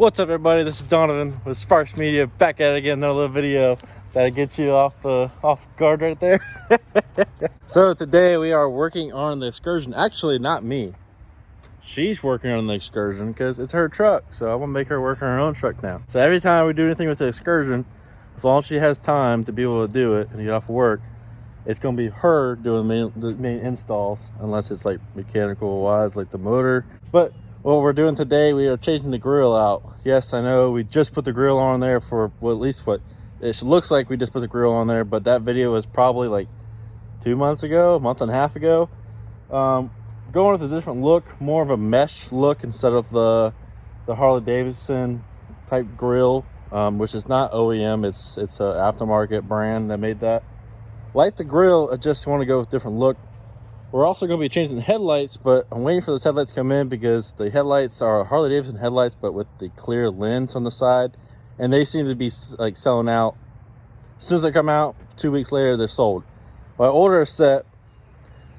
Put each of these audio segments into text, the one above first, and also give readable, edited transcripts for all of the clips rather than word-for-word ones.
What's up, everybody? This is Donovan with Sparks Media, back at it again. Another little video that'll get you off the guard right there. So today we are working on the Excursion. Actually, not me. She's working on the Excursion because it's her truck. So I want to make her work on her own truck now. So every time we do anything with the Excursion, as long as she has time to be able to do it and get off work, it's going to be her doing the main installs, unless it's like mechanical wise, like the motor. But what we're doing today, we are changing the grill out. Yes, I know we just put the grill on there for, well, at least what it looks like we just put the grill on there, but that video was probably like 2 months ago, a month and a half ago. Going with a different look, more of a mesh look instead of the Harley Davidson type grill, which is not OEM, it's an aftermarket brand that made that. Like the grill, I just want to go with a different look. We're also going to be changing the headlights, but I'm waiting for those headlights to come in because the headlights are Harley Davidson headlights, but with the clear lens on the side, and they seem to be like selling out. As soon as they come out, 2 weeks later, they're sold. Well, I ordered a set,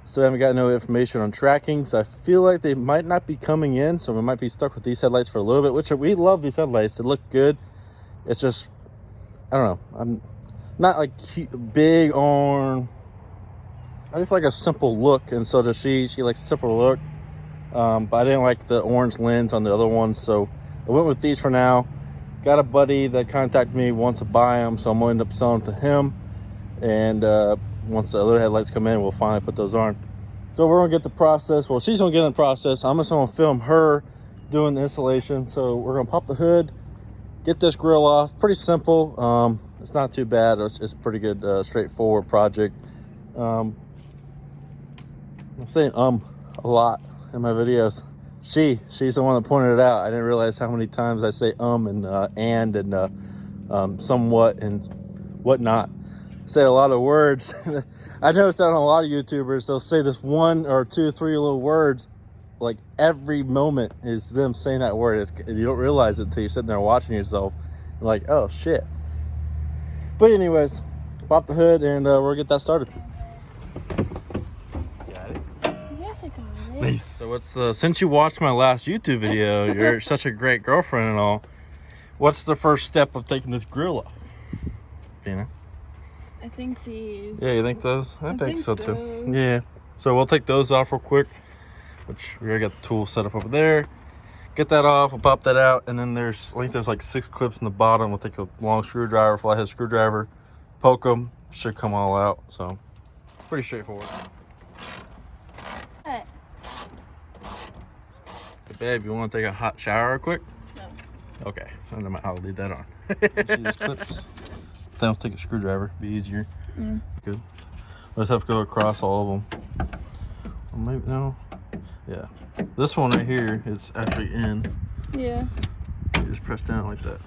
so I haven't got no information on tracking, so I feel like they might not be coming in, so we might be stuck with these headlights for a little bit, which we love these headlights. They look good. It's just, I don't know. I'm not like big on, I just like a simple look, and so does she. She likes a simple look, but I didn't like the orange lens on the other ones, so I went with these for now. Got a buddy that contacted me, wants to buy them, so I'm going to end up selling them to him, and once the other headlights come in, we'll finally put those on. So we're gonna get the process, well, she's gonna get in the process. I'm just gonna film her doing the installation. So we're gonna pop the hood, get this grill off. Pretty simple. It's not too bad. It's pretty good, straightforward project. I'm saying a lot in my videos. She's the one that pointed it out. I didn't realize how many times I say and somewhat and whatnot. Say a lot of words. I noticed that on a lot of YouTubers, they'll say this one or two, three little words, like every moment is them saying that word. You don't realize it until you're sitting there watching yourself. You're like, oh shit. But anyways, pop the hood and we'll get that started. Yes, I got it. Nice. So what's since you watched my last YouTube video, you're such a great girlfriend and all, what's the first step of taking this grill off? Dina? I think these. Yeah, you think those? I think so too. those. Yeah. So we'll take those off real quick, which we already got the tool set up over there. Get that off, we'll pop that out, and then I think there's like 6 clips in the bottom. We'll take a long screwdriver, flathead screwdriver, poke them, should come all out. So pretty straightforward. What? Hey, babe, you want to take a hot shower real quick? No. Okay, I'll leave that on. See these clips? Then I'll take a screwdriver, be easier. Good. Let's have to go across all of them. Or maybe no. Yeah. This one right here, it's actually in. Yeah. You just press down like that.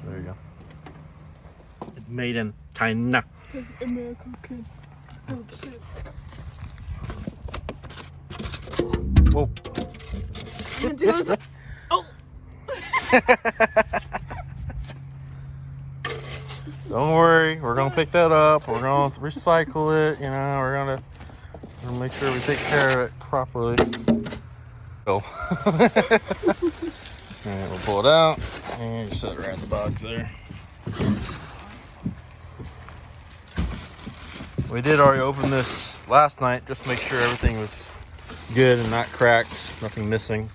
There you go. It's made in China. Because American kid. Oh shit. Whoa. Oh. Don't worry, we're gonna pick that up. We're gonna recycle it. You know, we're gonna make sure we take care of it properly. Go. All right, we'll pull it out and you set it right in the box there. We did already open this last night just to make sure everything was good and not cracked, nothing missing.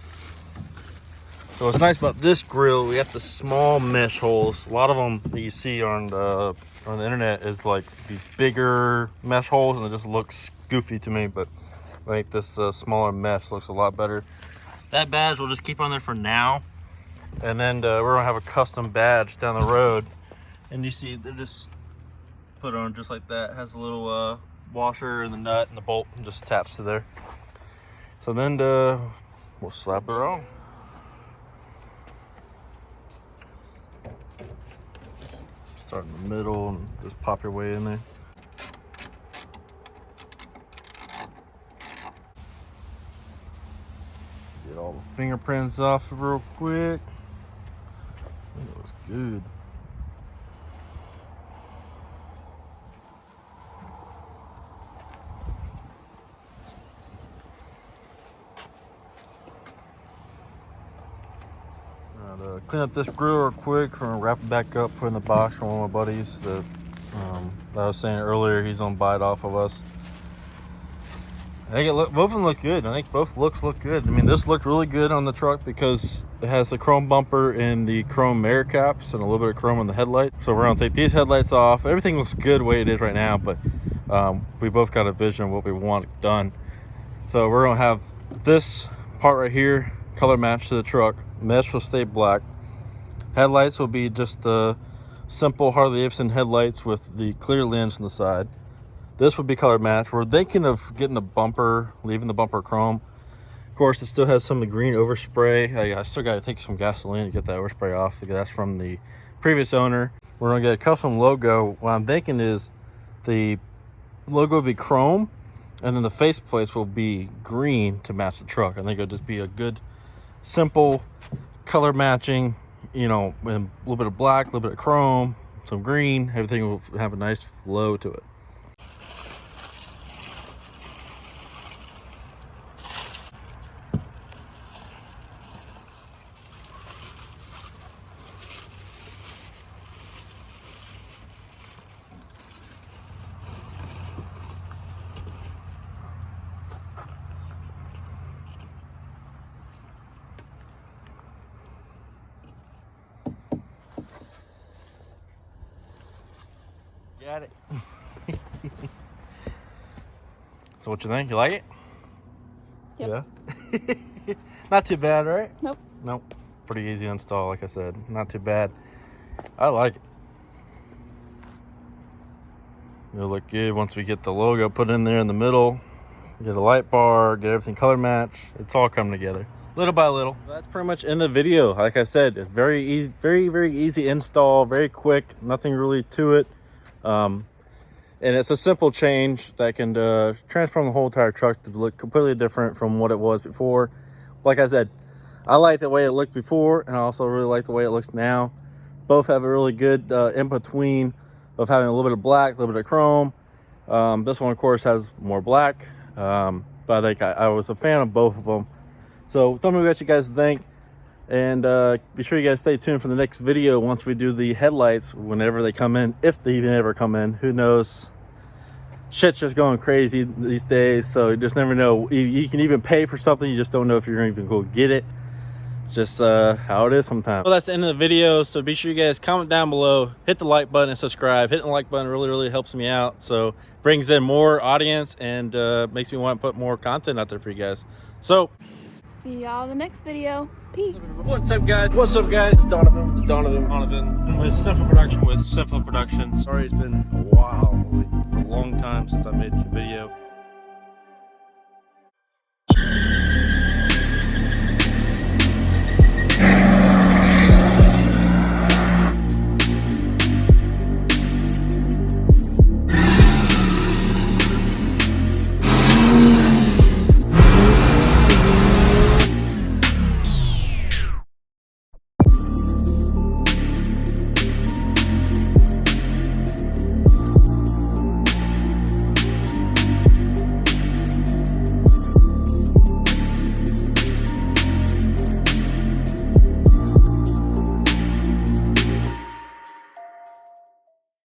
So what's nice about this grill, we got the small mesh holes. A lot of them that you see on the internet is like these bigger mesh holes, and it just looks goofy to me. But I think this smaller mesh looks a lot better. That badge we'll just keep on there for now, and then we're gonna have a custom badge down the road. And you see, they just put on just like that. It has a little washer and the nut and the bolt just attached to there. So then we'll slap her on. Start in the middle and just pop your way in there. Get all the fingerprints off real quick. That looks good. But clean up this grill real quick. We're gonna wrap it back up, put it in the box from one of my buddies that I was saying earlier. He's gonna buy it off of us. I think both of them look good. I think both looks look good. I mean, this looked really good on the truck because it has the chrome bumper and the chrome mirror caps and a little bit of chrome on the headlight. So we're gonna take these headlights off. Everything looks good the way it is right now, but we both got a vision of what we want done. So we're gonna have this part right here color match to the truck. Mesh will stay black. Headlights will be just the simple Harley-Davidson headlights with the clear lens on the side. This would be color match. We're thinking of getting the bumper, leaving the bumper chrome. Of course, it still has some of the green overspray. I still got to take some gasoline to get that overspray off because that's from the previous owner. We're gonna get a custom logo. What I'm thinking is the logo will be chrome, and then the faceplates will be green to match the truck. I think it'll just be a good, simple color matching. You know, with a little bit of black, a little bit of chrome, some green. Everything will have a nice flow to it. Got it. So what you think? You like it? Yep. Yeah. Not too bad, right? Nope. Nope. Pretty easy to install, like I said. Not too bad. I like it. It'll look good once we get the logo put in there in the middle. Get a light bar, get everything color match. It's all coming together. Little by little. That's pretty much in the video. Like I said, it's very easy, very easy install, very quick, nothing really to it. And it's a simple change that can transform the whole entire truck to look completely different from what it was before. Like I said, I like the way it looked before, and I also really like the way it looks now. Both have a really good in-between of having a little bit of black, a little bit of chrome. This one, of course, has more black, but I think I was a fan of both of them. So tell me what you guys think, and be sure you guys stay tuned for the next video once we do the headlights, whenever they come in, if they even ever come in. Who knows? Shit's just going crazy these days, so you just never know. You can even pay for something, you just don't know if you're gonna even go get it. Just how it is sometimes. Well, that's the end of the video, so be sure you guys comment down below, hit the like button and subscribe. Hitting the like button really helps me out, so brings in more audience and makes me want to put more content out there for you guys. So See y'all in the next video. Peace. what's up guys, it's Donovan with Simple Production, Sorry it's been a while, like a long time since I made a video.